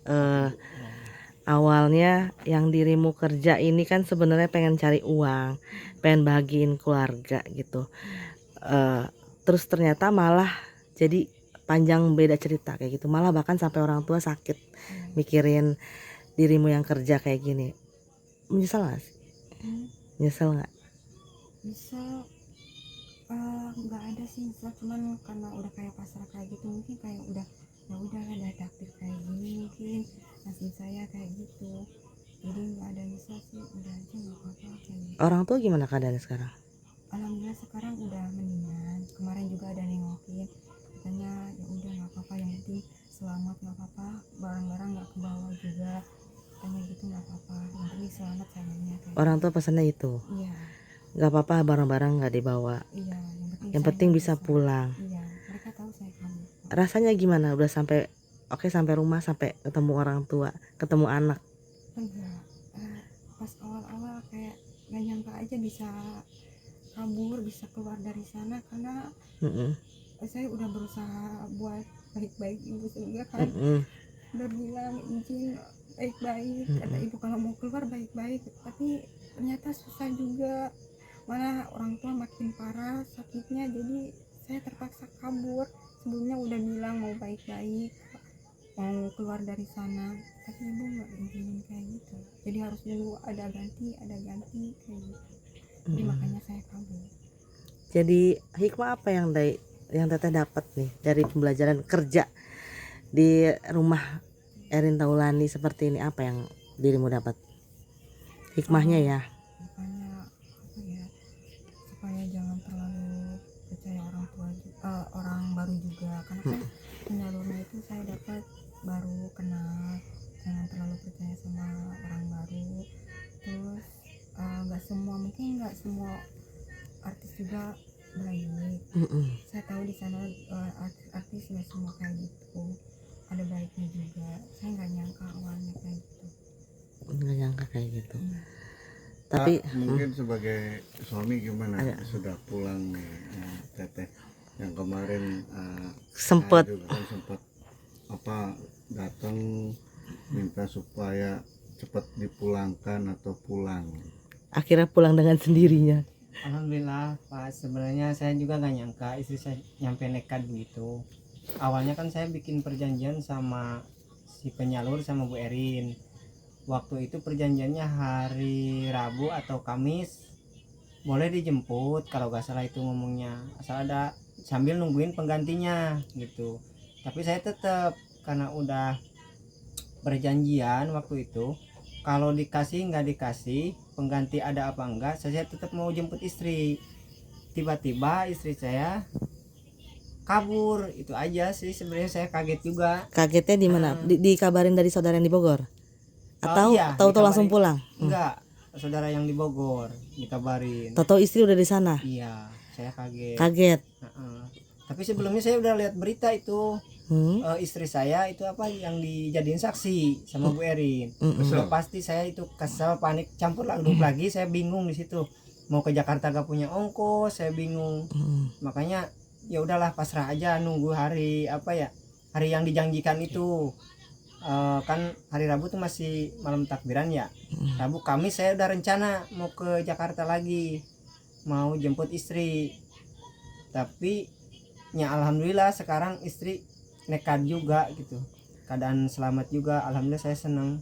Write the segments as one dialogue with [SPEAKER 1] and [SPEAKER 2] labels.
[SPEAKER 1] eh, awalnya yang dirimu kerja ini kan sebenarnya pengen cari uang, pengen bahagiin keluarga gitu. Eh, Terus ternyata malah jadi panjang beda cerita kayak gitu. Malah bahkan sampai orang tua sakit mikirin dirimu yang kerja kayak gini. Menyesal gak sih? Nyesel nggak?
[SPEAKER 2] Bisa nggak ada sih nyesel, cuman karena udah kayak pasrah kayak gitu, mungkin kayak udah ya udah ada takdir kayak gini, mungkin nasib saya kayak gitu, jadi nggak ada nyesel sih, udah aja nggak apa-apa kayak gitu.
[SPEAKER 1] Orang tua gimana keadaannya sekarang?
[SPEAKER 2] Alhamdulillah sekarang udah mendingan, kemarin juga ada nengokin, katanya ya udah nggak apa-apa, yang penting selamat, nggak apa-apa barang-barang nggak ke bawah juga, katanya gitu, nggak apa-apa yang penting selamat sayangnya kayak
[SPEAKER 1] Orang
[SPEAKER 2] gitu.
[SPEAKER 1] tua pesannya itu,
[SPEAKER 2] Iya,
[SPEAKER 1] nggak apa-apa barang-barang nggak dibawa,
[SPEAKER 2] iya,
[SPEAKER 1] yang
[SPEAKER 2] saya
[SPEAKER 1] penting bisa
[SPEAKER 2] bisa.
[SPEAKER 1] pulang.
[SPEAKER 2] Iya, mereka tahu saya kamu.
[SPEAKER 1] Rasanya gimana? Udah sampai oke sampai rumah, sampai ketemu orang tua, ketemu anak.
[SPEAKER 2] Enggak, pas awal-awal kayak nggak nyangka aja bisa kabur, bisa keluar dari sana, karena
[SPEAKER 1] Mm-mm.
[SPEAKER 2] saya udah berusaha buat baik-baik, ibu juga kan
[SPEAKER 1] Mm-mm.
[SPEAKER 2] udah bilang izin baik-baik, kata
[SPEAKER 1] Mm-mm.
[SPEAKER 2] ibu kalau mau keluar baik-baik, tapi ternyata susah juga, malah orang tua makin parah sakitnya, jadi saya terpaksa kabur. Sebelumnya udah bilang mau baik-baik, mau keluar dari sana, tapi ibu nggak izinin kayak gitu, jadi harus dulu ada ganti kayak gitu, jadi makanya saya kabur.
[SPEAKER 1] Jadi hikmah apa yang teteh dapat nih dari pembelajaran kerja di rumah Erin Taulani seperti ini? Apa yang dirimu dapat hikmahnya ya?
[SPEAKER 2] Makanya apa ya, supaya jangan terlalu percaya orang tua, orang baru juga, karena kan penyalurnya itu saya dapat baru kenal, jangan terlalu percaya sama orang baru. Terus nggak semua, mungkin nggak semua artis juga baik.
[SPEAKER 1] Mm-mm.
[SPEAKER 2] Saya tahu di sana artis nggak semua kayak gitu, ada baiknya juga. Saya nggak nyangka awalnya kayak gitu.
[SPEAKER 1] Nggak nyangka kayak gitu.
[SPEAKER 2] Iya.
[SPEAKER 1] Tapi
[SPEAKER 3] Mungkin sebagai suami gimana
[SPEAKER 1] ada
[SPEAKER 3] sudah pulang nih, teteh yang kemarin saya
[SPEAKER 1] sempet
[SPEAKER 3] juga kan sempat apa datang minta supaya cepat dipulangkan atau pulang.
[SPEAKER 1] akhirnya pulang dengan sendirinya.
[SPEAKER 4] Alhamdulillah Pak, sebenarnya saya juga gak nyangka istri saya nyampe nekat begitu. Awalnya kan saya bikin perjanjian sama si penyalur sama Bu Erin. Waktu itu perjanjiannya hari Rabu atau Kamis, boleh dijemput kalau gak salah itu ngomongnya, asal ada sambil nungguin penggantinya gitu. Tapi saya tetap, karena udah perjanjian waktu itu, kalau dikasih nggak dikasih pengganti ada apa enggak, saya tetap mau jemput istri. Tiba-tiba istri saya kabur, itu aja sih sebenarnya, saya kaget juga.
[SPEAKER 1] Kagetnya di mana? Dikabarin dari saudara yang di Bogor? Atau
[SPEAKER 4] Iya,
[SPEAKER 1] tahu-tahu langsung pulang?
[SPEAKER 4] enggak, saudara yang di Bogor dikabarin.
[SPEAKER 1] Tahu-tahu istri udah di sana?
[SPEAKER 4] Iya, saya kaget.
[SPEAKER 1] Kaget.
[SPEAKER 4] Tapi sebelumnya saya udah lihat berita itu, istri saya itu apa yang dijadiin saksi sama Bu Erin. Udah pasti saya itu kesel, panik, campur aduk lagi, saya bingung di situ. Mau ke Jakarta gak punya ongkos, saya bingung. Makanya ya udahlah, pasrah aja, nunggu hari apa ya, hari yang dijanjikan itu. Kan hari Rabu tuh masih malam takbiran ya. Rabu Kamis saya udah rencana mau ke Jakarta lagi, mau jemput istri. Tapi ya alhamdulillah sekarang istri nekat juga gitu, keadaan selamat juga, alhamdulillah saya senang.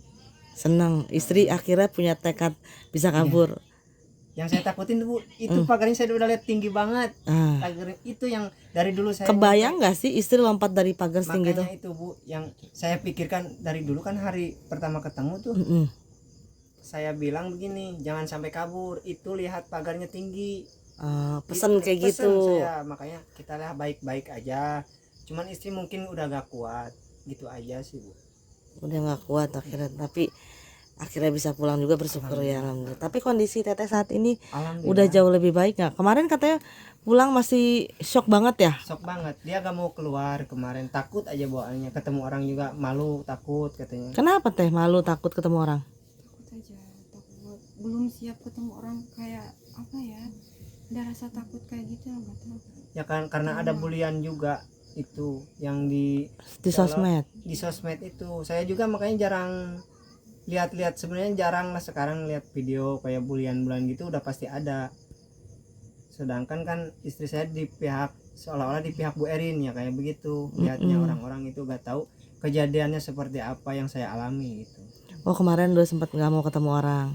[SPEAKER 1] Istri akhirnya punya tekad bisa kabur.
[SPEAKER 4] Yang saya takutin Bu, itu pagarnya saya udah lihat tinggi banget. Pagar itu yang dari dulu saya
[SPEAKER 1] Kebayang nggak sih istri lompat dari pagar setinggi itu?
[SPEAKER 4] makanya itu Bu yang saya pikirkan dari dulu, kan hari pertama ketemu tuh saya bilang begini, jangan sampai kabur, itu lihat pagarnya tinggi.
[SPEAKER 1] Pesan
[SPEAKER 4] Gitu,
[SPEAKER 1] kayak
[SPEAKER 4] pesen
[SPEAKER 1] gitu.
[SPEAKER 4] saya, makanya kita lah baik-baik aja, cuman istri mungkin udah gak kuat gitu aja sih Bu.
[SPEAKER 1] Udah nggak kuat akhirnya, tapi akhirnya bisa pulang juga, bersyukur ya alhamdulillah. Tapi kondisi teteh saat ini udah jauh lebih baik nggak? Kemarin katanya pulang masih shock banget ya?
[SPEAKER 4] Shock banget, dia gak mau keluar kemarin, takut aja bawaannya, ketemu orang juga malu, takut katanya.
[SPEAKER 1] Kenapa teh malu, takut ketemu orang?
[SPEAKER 2] Takut aja, takut, belum siap ketemu orang, kayak apa ya, ada rasa takut kayak gitu, nggak tahu
[SPEAKER 4] Ya kan karena ada bulian juga, itu yang di
[SPEAKER 1] sosmed.
[SPEAKER 4] di sosmed itu. Saya juga makanya jarang lihat-lihat, sebenarnya jarang lah sekarang lihat video kayak bulian-bulian gitu, udah pasti ada. Sedangkan kan istri saya di pihak, seolah-olah di pihak Bu Erin ya kayak begitu. Lihatnya orang-orang itu gak tahu kejadiannya seperti apa yang saya alami gitu.
[SPEAKER 1] Oh kemarin udah sempat nggak mau ketemu orang.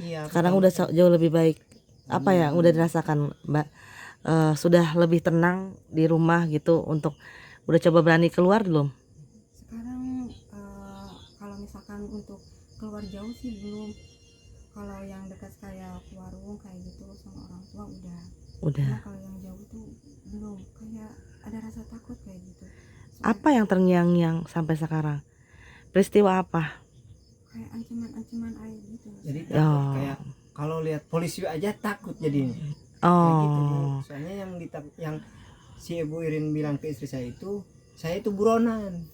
[SPEAKER 4] Iya.
[SPEAKER 1] Sekarang udah jauh lebih baik. Apa ya udah dirasakan Mbak? Sudah lebih tenang di rumah gitu, untuk udah coba berani keluar belum?
[SPEAKER 2] Sekarang kalau misalkan untuk keluar jauh sih belum. Kalau yang dekat kayak ke warung kayak gitu sama orang tua udah.
[SPEAKER 1] Udah.
[SPEAKER 2] Nah, kalau yang jauh tuh belum, kayak ada rasa takut kayak gitu.
[SPEAKER 1] Apa yang terngiang-ngiang sampai sekarang? Peristiwa apa?
[SPEAKER 2] Kayak ancaman-ancaman air gitu.
[SPEAKER 4] Jadi takut,
[SPEAKER 1] Oh.
[SPEAKER 4] kayak kalau lihat polisi aja takut jadinya. Kayak gitu Bu.
[SPEAKER 1] Oh.
[SPEAKER 4] Soalnya yang si Ibu Irin bilang ke istri saya itu buronan.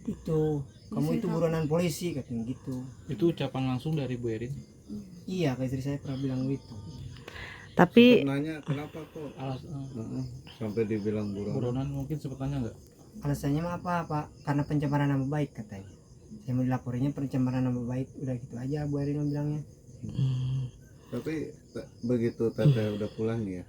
[SPEAKER 4] Itu kamu itu buronan polisi katanya gitu.
[SPEAKER 5] Itu ucapan langsung dari Bu Erin.
[SPEAKER 4] Iya, ke istri saya pernah bilang gitu.
[SPEAKER 1] Tapi
[SPEAKER 3] nanya kenapa kok sampai dibilang buronan.
[SPEAKER 5] Buronan mungkin sebetulnya enggak.
[SPEAKER 4] Alasannya mah apa Pak? Karena pencemaran nama baik katanya. Saya mau dilaporinya pencemaran nama baik, udah gitu aja Bu Erin bilangnya.
[SPEAKER 3] Tapi begitu teteh udah pulang nih ya,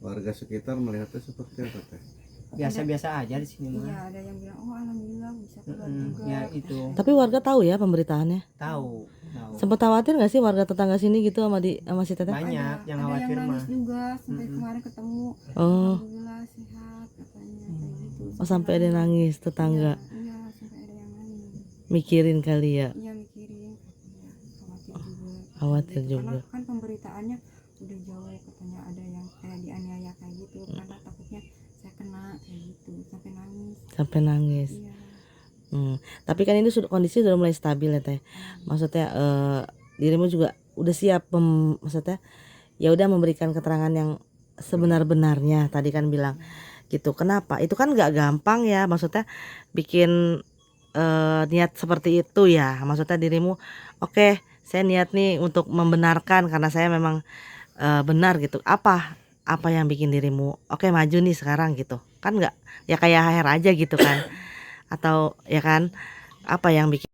[SPEAKER 3] warga sekitar melihatnya seperti apa teh?
[SPEAKER 4] Biasa-biasa aja di sini
[SPEAKER 2] Iya,
[SPEAKER 4] mah.
[SPEAKER 2] ada yang bilang oh alhamdulillah bisa keluar juga.
[SPEAKER 4] Ya itu
[SPEAKER 1] tapi warga tahu ya pemberitaannya.
[SPEAKER 4] tahu.
[SPEAKER 1] Sempat khawatir nggak sih warga tetangga sini gitu sama si Teteh?
[SPEAKER 4] Banyak yang
[SPEAKER 2] ada
[SPEAKER 4] khawatir
[SPEAKER 2] yang
[SPEAKER 4] mah.
[SPEAKER 2] nangis juga sampai kemarin ketemu.
[SPEAKER 1] Oh,
[SPEAKER 2] Alhamdulillah sehat katanya kayak gitu.
[SPEAKER 1] oh sampai ada nangis tetangga.
[SPEAKER 2] Iya, sampai ada yang nangis.
[SPEAKER 1] Mikirin kali ya.
[SPEAKER 2] Iya mikirin katanya, khawatir juga.
[SPEAKER 1] Khawatir
[SPEAKER 2] Gitu.
[SPEAKER 1] juga.
[SPEAKER 2] Karena kan pemberitaannya udah jauh katanya, ada yang kayak dianiaya kayak gitu, karena takutnya saya kena kayak gitu sampai nangis.
[SPEAKER 1] Sampai nangis.
[SPEAKER 2] Iya.
[SPEAKER 1] Tapi kan ini sudah kondisi sudah mulai stabil ya Teh. Maksudnya dirimu juga udah siap maksudnya ya udah memberikan keterangan yang sebenar-benarnya tadi kan bilang gitu. Kenapa? Itu kan nggak gampang ya, maksudnya bikin niat seperti itu ya. Maksudnya dirimu oke, saya niat nih untuk membenarkan karena saya memang benar gitu. Apa yang bikin dirimu oke maju nih sekarang gitu? Kan nggak ya kayak akhir aja gitu kan? Atau ya kan apa yang bikin